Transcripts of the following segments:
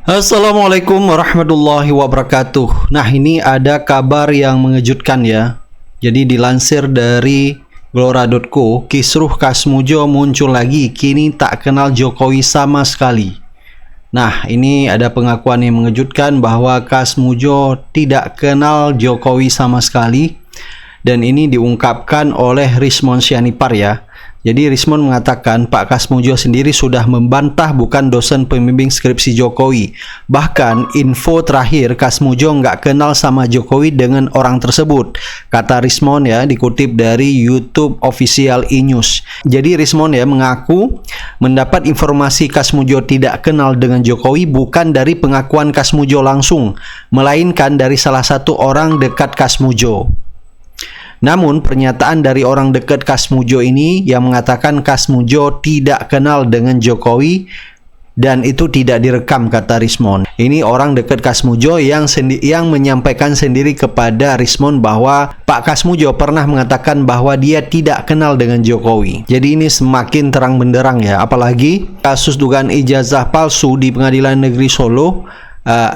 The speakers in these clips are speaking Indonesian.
Assalamualaikum warahmatullahi wabarakatuh. Nah, ini ada kabar yang mengejutkan ya. Jadi dilansir dari Glora.co, kisruh Kasmujo muncul lagi, kini tak kenal Jokowi sama sekali. Nah, ini ada pengakuan yang mengejutkan bahwa Kasmujo tidak kenal Jokowi sama sekali. Dan ini diungkapkan oleh Rismon Sianipar ya. Jadi Rismon mengatakan Pak Kasmujo sendiri sudah membantah bukan dosen pembimbing skripsi Jokowi. Bahkan info terakhir Kasmujo nggak kenal sama Jokowi dengan orang tersebut. Kata Rismon ya, dikutip dari YouTube official e-news. Jadi Rismon ya mengaku mendapat informasi Kasmujo tidak kenal dengan Jokowi bukan dari pengakuan Kasmujo langsung, melainkan dari salah satu orang dekat Kasmujo. Namun pernyataan dari orang dekat Kasmujo ini yang mengatakan Kasmujo tidak kenal dengan Jokowi dan itu tidak direkam, kata Rismon. Ini orang dekat Kasmujo yang menyampaikan sendiri kepada Rismon bahwa Pak Kasmujo pernah mengatakan bahwa dia tidak kenal dengan Jokowi. Jadi ini semakin terang benderang ya, apalagi kasus dugaan ijazah palsu di Pengadilan Negeri Solo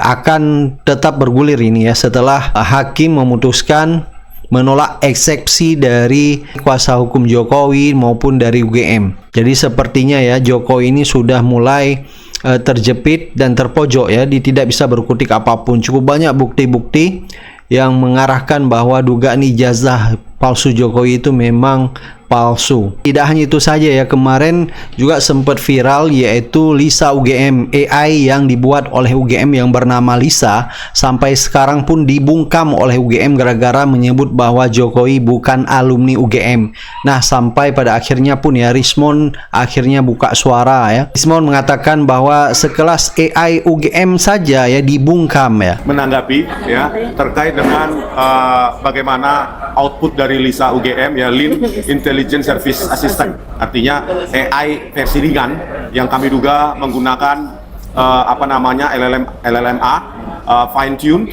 akan tetap bergulir ini ya setelah hakim memutuskan menolak eksepsi dari kuasa hukum Jokowi maupun dari UGM. Jadi sepertinya ya Jokowi ini sudah mulai terjepit dan terpojok ya, dia tidak bisa berkutik apapun. Cukup banyak bukti-bukti yang mengarahkan bahwa dugaan ijazah palsu Jokowi itu memang palsu. Tidak hanya itu saja ya, kemarin juga sempat viral yaitu Lisa UGM, AI yang dibuat oleh UGM yang bernama Lisa, sampai sekarang pun dibungkam oleh UGM gara-gara menyebut bahwa Jokowi bukan alumni UGM. Nah, sampai pada akhirnya pun ya Rismon akhirnya buka suara ya. Rismon mengatakan bahwa sekelas AI UGM saja ya dibungkam ya. Menanggapi ya terkait dengan bagaimana output dari Lisa UGM ya, Lean Intelligence Service Assistant, artinya AI versi ringan yang kami duga menggunakan LLMA fine tune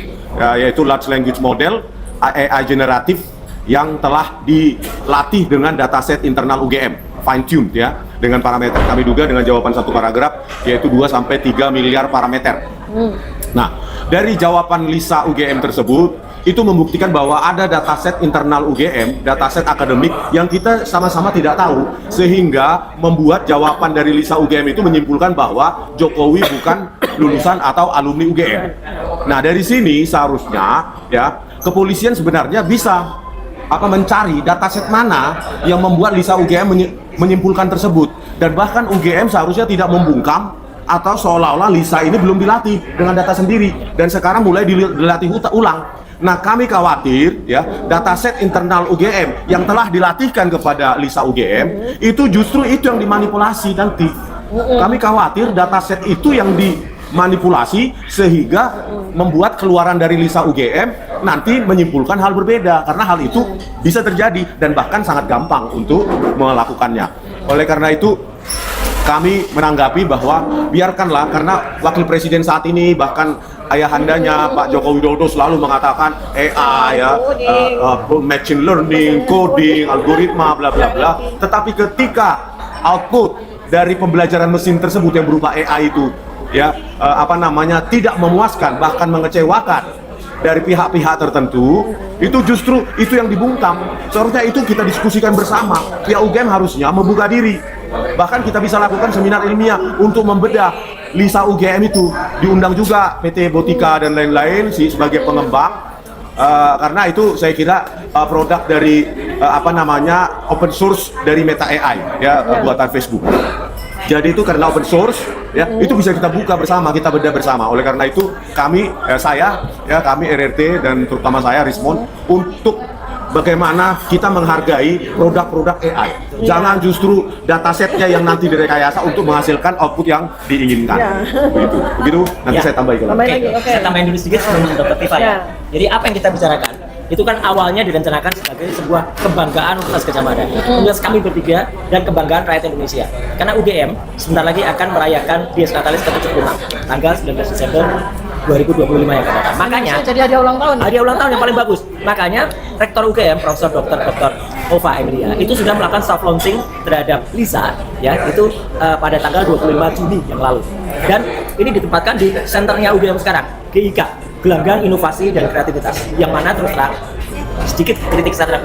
yaitu large language model AI generatif yang telah dilatih dengan dataset internal UGM fine tune ya, dengan parameter kami duga dengan jawaban satu paragraf yaitu 2 sampai 3 miliar parameter. Nah, dari jawaban Lisa UGM tersebut itu membuktikan bahwa ada dataset internal UGM, dataset akademik yang kita sama-sama tidak tahu, sehingga membuat jawaban dari Lisa UGM itu menyimpulkan bahwa Jokowi bukan lulusan atau alumni UGM. Nah, dari sini seharusnya ya kepolisian sebenarnya bisa mencari dataset mana yang membuat Lisa UGM menyimpulkan tersebut, dan bahkan UGM seharusnya tidak membungkam atau seolah-olah Lisa ini belum dilatih dengan data sendiri dan sekarang mulai dilatih ulang. Nah, kami khawatir ya dataset internal UGM yang telah dilatihkan kepada Lisa UGM itu justru itu yang dimanipulasi nanti. Kami khawatir dataset itu yang dimanipulasi sehingga membuat keluaran dari Lisa UGM nanti menyimpulkan hal berbeda, karena hal itu bisa terjadi dan bahkan sangat gampang untuk melakukannya. Oleh karena itu kami menanggapi bahwa biarkanlah, karena wakil presiden saat ini bahkan ayahandanya Pak Joko Widodo selalu mengatakan AI ya, machine learning, coding, algoritma, bla bla bla. Tetapi ketika output dari pembelajaran mesin tersebut yang berupa AI itu ya tidak memuaskan bahkan mengecewakan dari pihak-pihak tertentu, itu justru itu yang dibungkam. Seharusnya itu kita diskusikan bersama. Pihak UGM harusnya membuka diri. Bahkan kita bisa lakukan seminar ilmiah untuk membedah Lisa UGM itu. Diundang juga PT Botika dan lain-lain sebagai pengembang. Karena itu saya kira produk dari open source dari Meta AI ya, buatan Facebook. Jadi itu karena open source ya, itu bisa kita buka bersama, kita bedah bersama. Oleh karena itu kami kami RRT dan terutama saya Rismon untuk bagaimana kita menghargai produk-produk AI. Jangan justru datasetnya yang nanti direkayasa untuk menghasilkan output yang diinginkan. Begitu. Nanti saya tambahin. Saya tambahin dulu sedikit sebelum Dr. Tifa ya. Jadi apa yang kita bicarakan itu kan awalnya direncanakan sebagai sebuah kebanggaan Universitas Gadjah Mada, universitas kami bertiga dan kebanggaan rakyat Indonesia. Karena UGM sebentar lagi akan merayakan Dies Natalis ke-76 tanggal 19 Desember 2025 ya katakan. Makanya jadi hadiah ulang tahun. Hadiah ulang tahun yang paling bagus. Makanya Rektor UGM Profesor Dr. Ova Emilia itu sudah melakukan soft launching terhadap Lisa ya, itu pada tanggal 25 Juni yang lalu. Dan ini ditempatkan di senternya UGM sekarang, GIK, Gelanggang Inovasi dan Kreativitas. Yang mana terus terang, sedikit kritik terhadap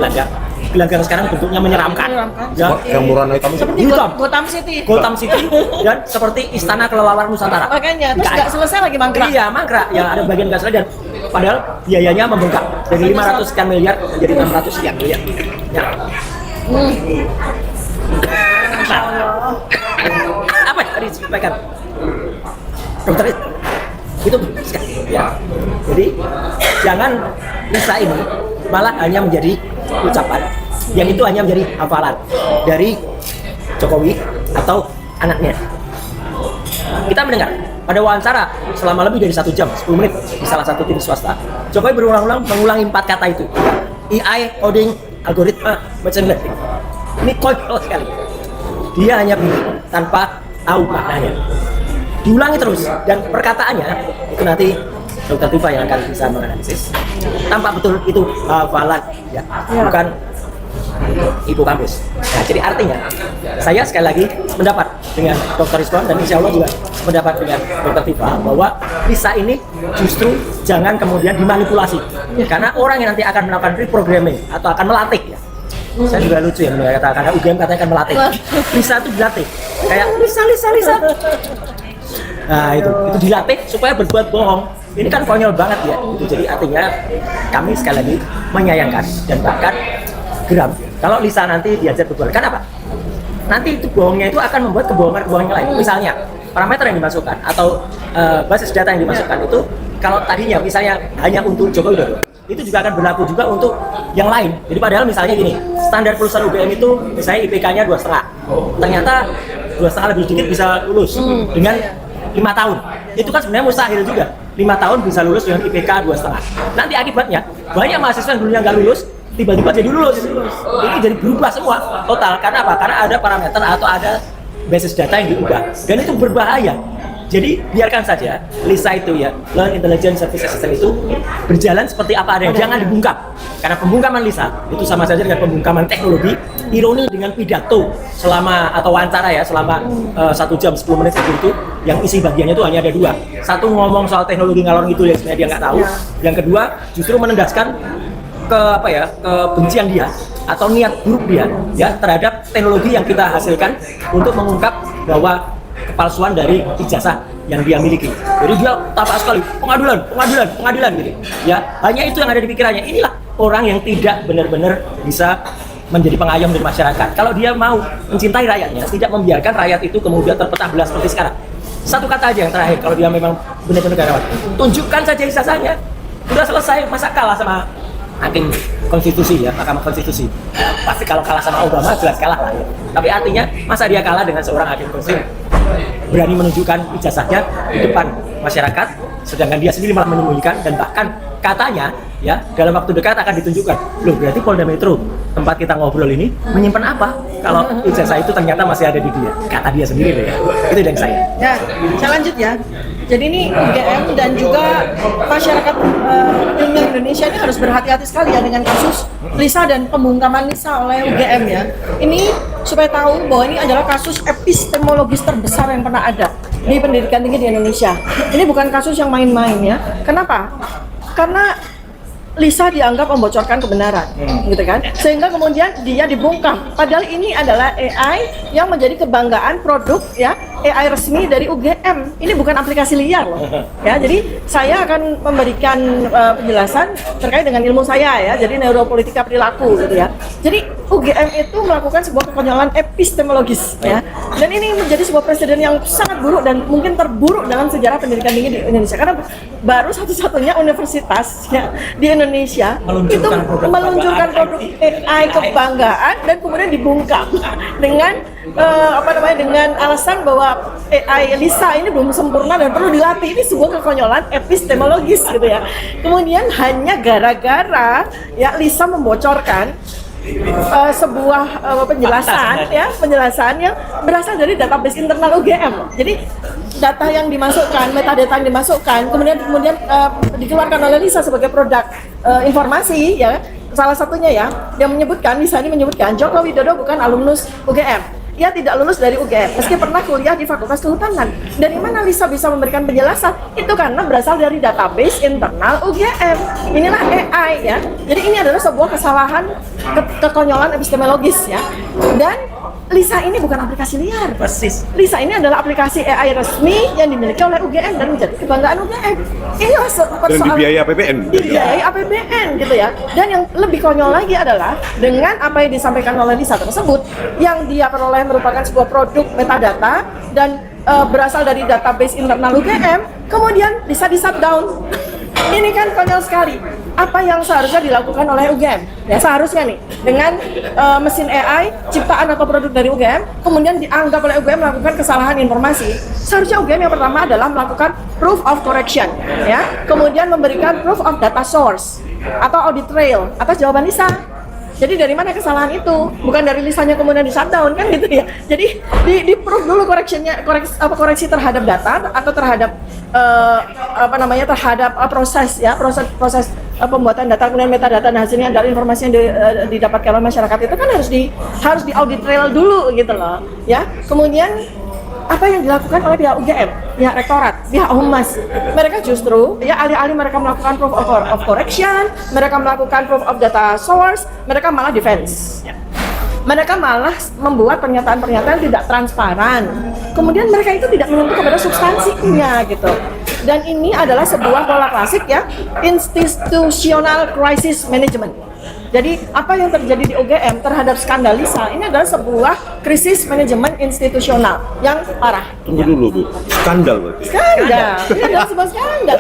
gelanggang sekarang bentuknya menyeramkan. Ya, Yang murah hitam itu. Seperti Hitam. Gotham City. Gotham City dan seperti Istana Kelelawar Nusantara. Makanya terus IKN. nggak selesai lagi mangkrak. Iya, mangkrak. Ya ada bagian nggak selesai dan padahal biayanya membengkak dari 500 sekian miliar menjadi 600 sekian miliar. Ya. Apa yang tadi disampaikan? Dokter itu ya. Jadi jangan Lisa ini malah hanya menjadi ucapan yang itu hanya menjadi hafalan dari Jokowi atau anaknya. Kita mendengar pada wawancara selama lebih dari 1 jam 10 menit di salah satu TV swasta, Jokowi berulang-ulang mengulangi 4 kata itu. AI, coding, algoritma, machine learning. Ini konyol sekali. Dia hanya bilang tanpa tahu maknanya. Diulangi terus dan perkataannya itu nanti Dr. Tifa yang akan bisa menganalisis. Tampak betul itu hafalan ya, bukan ibu kampus. Nah, jadi artinya saya sekali lagi mendapat dengan Dr. Rizwan dan insya Allah juga mendapat dengan Dr. Tifa bahwa Lisa ini justru jangan kemudian dimanipulasi karena orang yang nanti akan melakukan reprogramming atau akan melatih ya. Saya juga lucu ya mendengar kata karena UGM katanya akan melatih. Lisa itu dilatih kayak Lisa. Nah itu dilatih supaya berbuat bohong. Ini kan konyol banget ya. Itu jadi artinya kami sekali lagi menyayangkan dan bahkan geram kalau Lisa nanti diajak berbohong. Kenapa? Nanti itu bohongnya itu akan membuat kebohongan lain. Misalnya parameter yang dimasukkan atau basis data yang dimasukkan itu kalau tadinya misalnya hanya untuk Jokowi Widodo, itu juga akan berlaku juga untuk yang lain. Jadi padahal misalnya gini, standar lulusan UGM itu misalnya IPK-nya 2,5. Ternyata 2,5 lebih sedikit bisa lulus dengan 5 tahun. Itu kan sebenarnya mustahil juga. 5 tahun bisa lulus dengan IPK 2,5. Nanti akibatnya banyak mahasiswa yang dulunya nggak lulus tiba-tiba jadi lulus. Ini jadi berubah semua total. Karena apa? Karena ada parameter atau ada basis data yang diubah dan itu berbahaya. Jadi biarkan saja Lisa itu ya, Learn Intelligence Service Assistant itu berjalan seperti apa adanya, jangan dibungkam. Karena pembungkaman Lisa itu sama saja dengan pembungkaman teknologi. Ironi dengan pidato selama atau wawancara ya selama 1 jam 10 menit seperti itu, yang isi bagiannya itu hanya ada 2. Satu ngomong soal teknologi ngalor itu yang sebenarnya dia nggak tahu. Yang kedua justru menendaskan kebencian dia atau niat buruk dia ya terhadap teknologi yang kita hasilkan untuk mengungkap bahwa kepalsuan dari ijazah yang dia miliki. Jadi dia tampak sekali pengadilan gitu. Ya, hanya itu yang ada di pikirannya. Inilah orang yang tidak benar-benar bisa menjadi pengayom dari masyarakat. Kalau dia mau mencintai rakyatnya, tidak membiarkan rakyat itu kemudian terpecah belah seperti sekarang. Satu kata aja yang terakhir, kalau dia memang benar-benar negarawan, tunjukkan saja ijazahnya. Sudah selesai, masa kalah sama hakim konstitusi ya, Mahkamah Konstitusi. Pasti kalau kalah sama Obama jelas kalah lah ya. Tapi artinya masa dia kalah dengan seorang hakim konstitusi berani menunjukkan ijazahnya di depan masyarakat, sedangkan dia sendiri malah menyembunyikan dan bahkan katanya ya dalam waktu dekat akan ditunjukkan. Loh, berarti Polda Metro tempat kita ngobrol ini menyimpan apa kalau ijazah itu ternyata masih ada di dia, kata dia sendiri deh ya. Itu dari saya. Ya, saya lanjut ya. Jadi ini UGM dan juga masyarakat ilmiah Indonesia ini harus berhati-hati sekali ya dengan kasus Lisa dan pembungkaman Lisa oleh UGM ya. Ini supaya tahu bahwa ini adalah kasus epistemologis terbesar yang pernah ada di pendidikan tinggi di Indonesia. Ini bukan kasus yang main-main ya. Kenapa? Karena Lisa dianggap membocorkan kebenaran, gitu kan? Sehingga kemudian dia dibungkam. Padahal ini adalah AI yang menjadi kebanggaan produk ya, AI resmi dari UGM. Ini bukan aplikasi liar loh. Ya, jadi saya akan memberikan penjelasan terkait dengan ilmu saya ya. Jadi neuropolitika perilaku gitu ya. Jadi UGM itu melakukan sebuah kekonyolan epistemologis ya. Dan ini menjadi sebuah presiden yang sangat buruk dan mungkin terburuk dalam sejarah pendidikan tinggi di Indonesia karena baru satu-satunya universitas ya di Indonesia itu meluncurkan produk AI kebanggaan dan kemudian dibungkam dengan dengan alasan bahwa AI Lisa ini belum sempurna dan perlu dilatih. Ini sebuah kekonyolan epistemologis gitu ya. Kemudian hanya gara-gara ya Lisa membocorkan sebuah penjelasan yang berasal dari database internal UGM. Jadi data yang dimasukkan, metadata yang dimasukkan, kemudian dikeluarkan oleh Lisa sebagai produk informasi ya. Salah satunya ya yang menyebutkan Lisa ini menyebutkan Joko Widodo bukan alumnus UGM. ia tidak lulus dari UGM meski pernah kuliah di Fakultas Kehutanan. Dari mana Lisa bisa memberikan penjelasan? Itu karena berasal dari database internal UGM. Inilah AI ya. Jadi ini adalah sebuah kesalahan kekonyolan epistemologis ya. Dan Lisa ini bukan aplikasi liar. Persis. Lisa ini adalah aplikasi AI resmi yang dimiliki oleh UGM dan menjadi kebanggaan UGM. Inilah Dan dibiayai APBN. Dibiayai APBN gitu ya. Dan yang lebih konyol lagi adalah dengan apa yang disampaikan oleh Lisa tersebut, yang dia peroleh merupakan sebuah produk metadata dan berasal dari database internal UGM, kemudian Lisa di shutdown. Ini kan konyol sekali. Apa yang seharusnya dilakukan oleh UGM? Ya seharusnya nih dengan mesin AI ciptaan atau produk dari UGM, kemudian dianggap oleh UGM melakukan kesalahan informasi. Seharusnya UGM yang pertama adalah melakukan proof of correction, ya. Kemudian memberikan proof of data source atau audit trail atas jawaban Lisa. Jadi dari mana kesalahan itu? Bukan dari Lisanya kemudian di shutdown kan gitu ya. Jadi di proof dulu koreksi terhadap data atau terhadap terhadap proses pembuatan data kemudian metadata dan hasilnya dari informasi yang didapatkan oleh masyarakat itu kan harus di audit trail dulu gitu loh ya. Kemudian apa yang dilakukan oleh pihak UGM, pihak rektorat, pihak humas, mereka justru ya alih-alih mereka melakukan proof of correction, mereka melakukan proof of data source, mereka malah defense. Mereka malah membuat pernyataan-pernyataan tidak transparan. Kemudian mereka itu tidak menyentuh kepada substansinya gitu. Dan ini adalah sebuah pola klasik ya, institutional crisis management. Jadi apa yang terjadi di UGM terhadap skandal Lisa ini adalah sebuah krisis manajemen institusional yang parah. Tunggu dulu Bu, skandal berarti? Skandal, ini adalah sebuah skandal.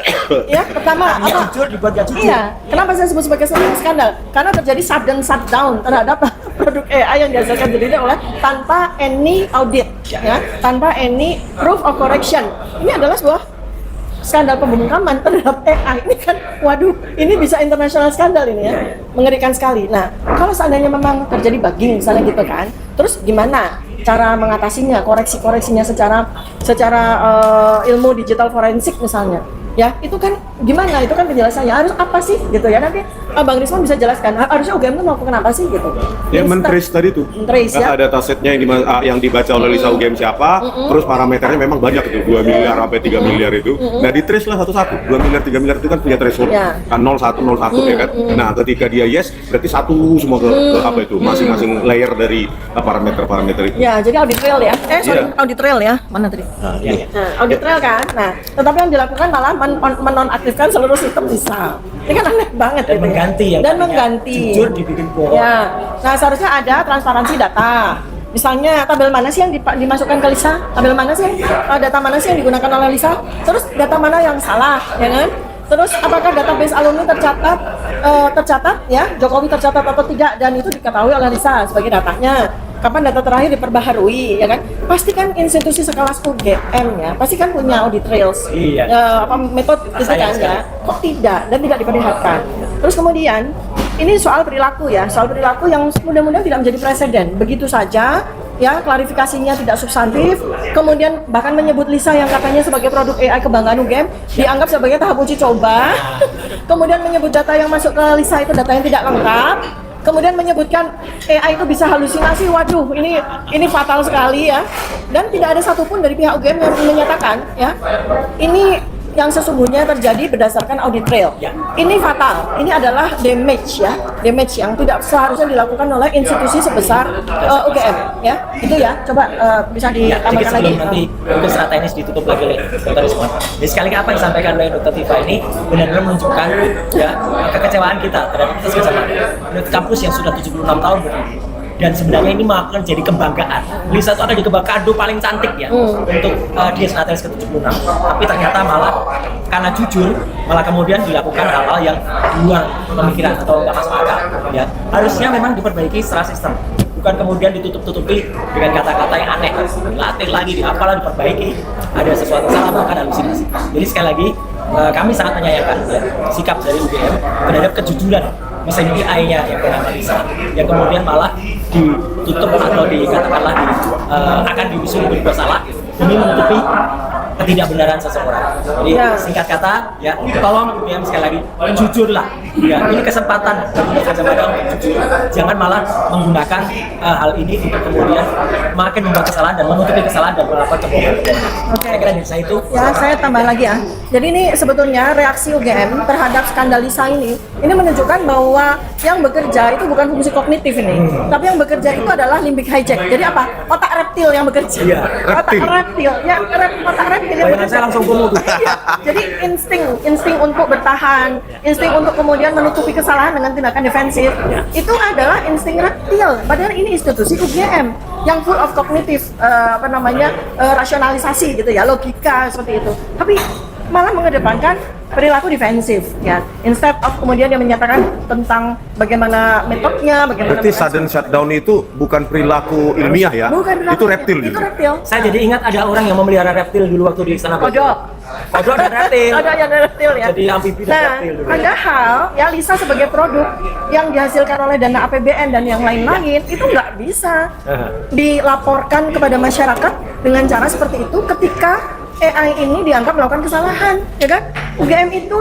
Ya, pertama apa? Jujur dibuat gak jujur. Iya, kenapa saya sebut sebagai sebuah skandal? Karena terjadi sudden shutdown terhadap produk AI yang dihasilkan sendiri oleh tanpa any audit, ya, tanpa any proof of correction. Ini adalah sebuah skandal pembungkaman terhadap AI. Ini kan, waduh, ini bisa internasional skandal ini ya, mengerikan sekali. Nah, kalau seandainya memang terjadi bugging misalnya gitu kan, terus gimana cara mengatasinya, koreksinya secara ilmu digital forensik misalnya? Ya, itu kan gimana? Itu kan penjelasannya harus apa sih gitu ya. Nanti Bang Risman bisa jelaskan harusnya UGM itu melakukan apa sih gitu. Ya men-trace tadi tuh. Men-trace ya. Data setnya yang dibaca oleh Lisa UGM siapa, terus parameternya memang banyak itu 2 miliar sampai 3 miliar itu. Nah, di-trace lah satu-satu. 2 miliar 3 miliar itu kan punya threshold. Ya. Kan 01 ya kan. Nah, ketika dia yes, berarti satu semua ke apa itu? Masing-masing layer dari parameter-parameter itu. Ya, jadi audit trail ya. Iya. Audit trail ya. Mana tadi? Iya. Nah, audit trail kan. Nah, tetapi yang dilakukan malah menonaktifkan seluruh sistem Lisa. Ini kan aneh banget Dan gitu mengganti ya. yang Dan tadinya mengganti. jujur dibikin bohong. Ya. Nah, seharusnya ada transparansi data. Misalnya tabel mana sih yang dimasukkan ke Lisa? Tabel mana sih? Data mana sih yang digunakan oleh Lisa? Terus data mana yang salah, ya kan? Terus apakah database alumni tercatat ya? Jokowi tercatat atau tidak, dan itu diketahui oleh Lisa sebagai datanya. Kapan data terakhir diperbaharui, ya kan? Pasti kan institusi sekelas UGM ya, pasti kan punya audit trails, Iya. Metode itu kan ya? Kok tidak dan tidak diperlihatkan? Terus kemudian ini soal perilaku ya, soal perilaku yang mudah-mudahan tidak menjadi presiden. Begitu saja ya, klarifikasinya tidak substantif, kemudian bahkan menyebut Lisa yang katanya sebagai produk AI kebanggaan UGM dianggap sebagai tahap uji coba, kemudian menyebut data yang masuk ke Lisa itu data yang tidak lengkap, kemudian menyebutkan AI itu bisa halusinasi. Waduh, ini fatal sekali ya, dan tidak ada satupun dari pihak UGM yang menyatakan ya ini yang sesungguhnya terjadi berdasarkan audit trail. Ya. Ini fatal. Ini adalah damage ya, damage yang tidak seharusnya dilakukan oleh institusi sebesar UGM ya. Itu ya. Coba bisa Ya, ditambahkan sedikit lagi. sebelum nanti mungkin secara teknis ditutup lagi oleh Dr. Risman. Jadi sekali lagi apa yang disampaikan oleh Dr. Tifa ini benar-benar menunjukkan ya kekecewaan kita terhadap Universitas Gadjah Mada. Kampus yang sudah 76 tahun berdiri. Dan sebenarnya ini akan jadi kebanggaan. Lisa itu ada di kebanggaan paling cantik ya untuk Dies Natalis ke-76. Tapi ternyata malah karena jujur malah kemudian dilakukan hal-hal yang di luar pemikiran atau nggak masuk akal. Ya, harusnya memang diperbaiki secara sistem. Bukan kemudian ditutup-tutupi dengan kata-kata yang aneh, dilatih lagi, apalah diperbaiki, ada sesuatu salah bahkan halusinasi. Jadi sekali lagi kami sangat menyayangkan ya, sikap dari UGM terhadap kejujuran mesin AI-nya yang bernama Lisa, yang kemudian malah ditutup atau dikatakanlah akan diusung bersalah demi menutupi ketidakbenaran seseorang. Jadi singkat kata ya, tolong UGM sekali lagi jujurlah. Ya, ini kesempatan untuk kacamata untuk jujur. Jangan malah menggunakan hal ini untuk kemudian makin membuat kesalahan dan menutupi kesalahan dan melakukan kebohongan. Saya kira dari saya itu. Ya, saya tambah lagi ya. Jadi ini sebetulnya reaksi UGM terhadap skandal Lisa ini menunjukkan bahwa yang bekerja itu bukan fungsi kognitif ini, tapi yang bekerja itu adalah limbic hijack. Jadi apa? Otak reptil yang bekerja. Iya, otak reptil. Ya, otak reptil yang bekerja. Saya langsung bunuh tuh. Iya. Jadi insting untuk bertahan, insting untuk kemudian menutupi kesalahan dengan tindakan defensif, itu adalah insting reptil. Padahal ini institusi UGM yang full of kognitif rasionalisasi gitu ya, logika seperti itu. Tapi malah mengedepankan perilaku defensif ya. Instead of kemudian dia menyatakan tentang bagaimana metodenya, bagaimana. Berarti sudden shutdown itu bukan perilaku ilmiah ya? Bukan perilaku itu reptil itu gitu. reptil. Saya jadi ingat ada orang yang memelihara reptil dulu waktu di Istana Bogor. Kodok dan reptil. Ada yang reptil ya. Jadi amfibi dan Nah, reptil dulu. padahal ya Lisa sebagai produk yang dihasilkan oleh dana APBN dan yang lain-lain itu nggak bisa dilaporkan kepada masyarakat dengan cara seperti itu ketika AI ini dianggap melakukan kesalahan, ya kan? UGM itu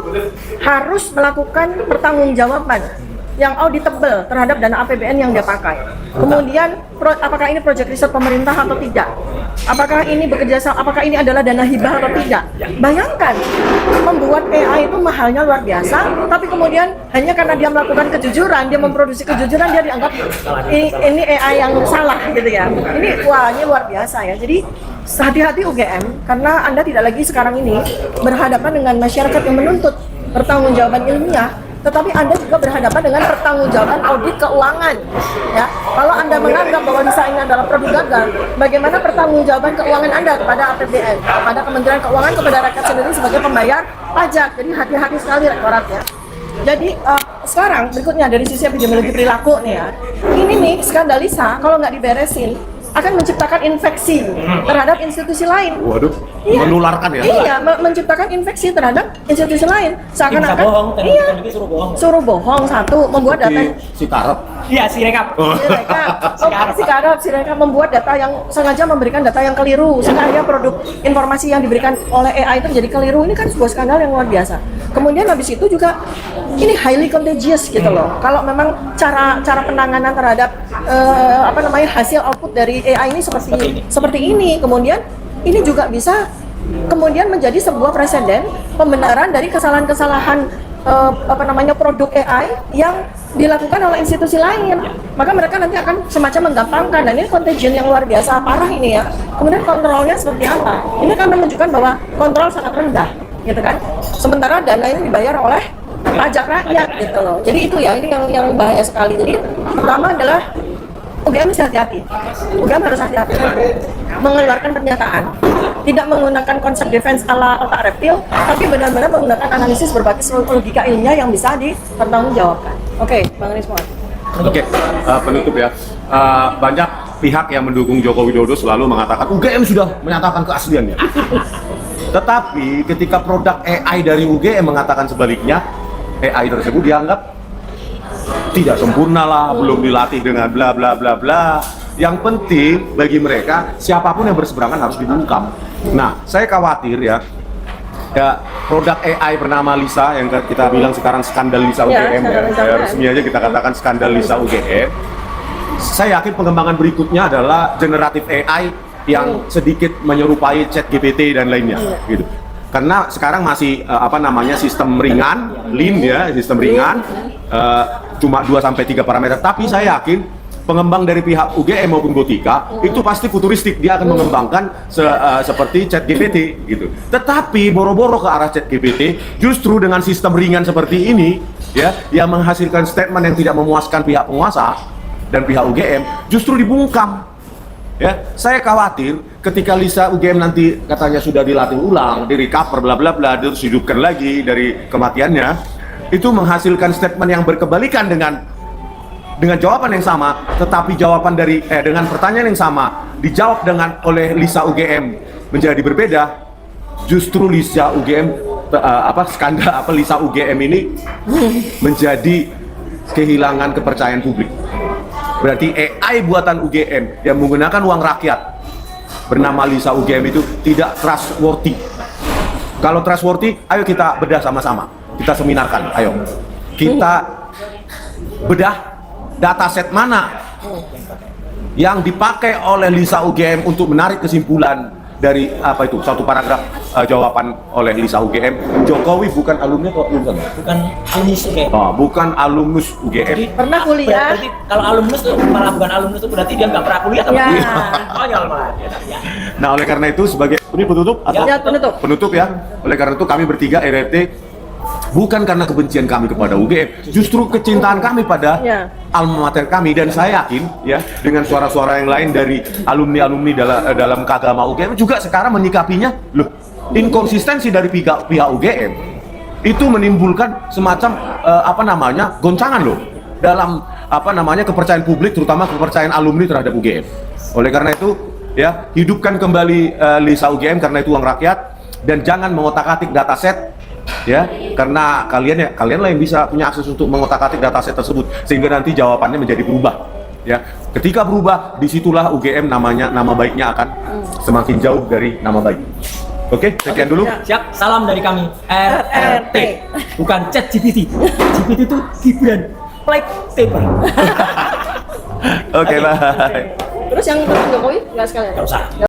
harus melakukan pertanggungjawaban yang auditable terhadap dana APBN yang dia pakai. Kemudian apakah ini proyek riset pemerintah atau tidak? Apakah ini apakah ini adalah dana hibah atau tidak? Bayangkan, membuat AI itu mahalnya luar biasa, tapi kemudian hanya karena dia melakukan kejujuran, dia memproduksi kejujuran, dia dianggap ini AI yang salah gitu ya. Ini luar biasa ya. Jadi hati-hati UGM, karena Anda tidak lagi sekarang ini berhadapan dengan masyarakat yang menuntut pertanggungjawaban ilmiah, tetapi Anda juga berhadapan dengan pertanggungjawaban audit keuangan. Ya, kalau Anda menganggap bahwa Lisa ini adalah produk gagal, bagaimana pertanggungjawaban keuangan Anda kepada APBN, kepada Kementerian Keuangan, kepada rakyat sendiri sebagai pembayar pajak? Jadi hati-hati sekali rektorat ya. Jadi sekarang berikutnya dari sisi epidemiologi perilaku nih ya, ini nih skandal Lisa kalau nggak diberesin akan menciptakan infeksi terhadap institusi lain. Waduh, Iya. menularkan ya? Iya, menciptakan infeksi terhadap institusi lain. Bisa Seakan-akan bohong, iya, teknologi suruh bohong. suruh bohong satu, membuat data Si Karep. Iya, si rekap. si Rekap membuat data yang sengaja memberikan data yang keliru sehingga akhirnya produk informasi yang diberikan oleh AI itu menjadi keliru. Ini kan sebuah skandal yang luar biasa. Kemudian habis itu juga ini highly contagious gitu loh. Kalau memang cara penanganan terhadap hasil output dari AI ini seperti ini, kemudian ini juga bisa kemudian menjadi sebuah preseden pembenaran dari kesalahan-kesalahan produk AI yang dilakukan oleh institusi lain. Maka mereka nanti akan semacam menggampangkan, dan ini contagion yang luar biasa parah ini ya. Kemudian kontrolnya seperti apa? Ini kan menunjukkan bahwa kontrol sangat rendah, gitu kan? Sementara dana ini dibayar oleh pajak rakyat gitu loh. Jadi itu ya, ini yang bahaya sekali. Jadi pertama adalah UGM harus hati-hati. UGM harus hati-hati mengeluarkan pernyataan, tidak menggunakan konsep defense ala otak reptil, tapi benar-benar menggunakan analisis berbasis logika ilmiah yang bisa dipertanggungjawabkan. Oke, Bang Rismon. Oke, penutup ya. Banyak pihak yang mendukung Joko Widodo selalu mengatakan UGM sudah menyatakan keasliannya. Tetapi ketika produk AI dari UGM mengatakan sebaliknya, AI tersebut dianggap tidak sempurna lah, belum dilatih dengan bla bla bla bla. Yang penting bagi mereka, siapapun yang berseberangan harus dibungkam. Nah, saya khawatir ya, produk AI bernama Lisa yang kita bilang sekarang skandal Lisa UGM ya, resmi aja kita katakan skandal Lisa UGM. Saya yakin pengembangan berikutnya adalah generatif AI yang sedikit menyerupai ChatGPT dan lainnya, gitu. Karena sekarang masih sistem ringan, lean ya, sistem ringan, cuma 2-3 parameter. Tapi saya yakin pengembang dari pihak UGM maupun Botika itu pasti futuristik, dia akan mengembangkan seperti ChatGPT gitu. Tetapi boro-boro ke arah ChatGPT, justru dengan sistem ringan seperti ini ya, yang menghasilkan statement yang tidak memuaskan pihak penguasa dan pihak UGM, justru dibungkam. Ya, saya khawatir ketika Lisa UGM nanti katanya sudah dilatih ulang, di recover bla bla bla, terus hidupkan lagi dari kematiannya, itu menghasilkan statement yang berkebalikan dengan jawaban yang sama, tetapi jawaban dari dengan pertanyaan yang sama dijawab oleh Lisa UGM menjadi berbeda. Justru Lisa UGM Lisa UGM ini menjadi kehilangan kepercayaan publik. Berarti AI buatan UGM yang menggunakan uang rakyat bernama Lisa UGM itu tidak trustworthy. Kalau trustworthy, ayo kita bedah sama-sama. Kita seminarkan, ayo. Kita bedah dataset mana yang dipakai oleh Lisa UGM untuk menarik kesimpulan dari apa itu satu paragraf jawaban oleh Lisa UGM. Jokowi bukan alumni atau lulusan? Bukan alumnus UGM. Oh, bukan alumnus UGM. Pernah kuliah? Berarti kalau alumnus tuh malah bukan alumnus tuh berarti dia nggak pernah kuliah atau Ya. konyol malah. Ya. Nah, oleh karena itu sebagai ini penutup atau Ya, penutup. penutup ya. Oleh karena itu kami bertiga RRT bukan karena kebencian kami kepada UGM, justru kecintaan kami pada Ya. alma mater kami, dan saya yakin ya dengan suara-suara yang lain dari alumni-alumni dalam keagama UGM juga sekarang menyikapinya loh, inkonsistensi dari pihak UGM itu menimbulkan semacam goncangan loh dalam kepercayaan publik, terutama kepercayaan alumni terhadap UGM. Oleh karena itu ya, hidupkan kembali Lisa UGM karena itu uang rakyat, dan jangan mengotak-atik dataset ya, karena kalian lah yang bisa punya akses untuk mengotak-atik dataset tersebut sehingga nanti jawabannya menjadi berubah ya. Ketika berubah, disitulah UGM nama baiknya akan semakin jauh dari nama baik. Oke, sekian dulu. Siap, salam dari kami RRT, bukan chat GPT. GPT itu Gibran Flight Paper. Oke, bye. Terus yang tentang Jokowi nggak sekalian? Nggak usah.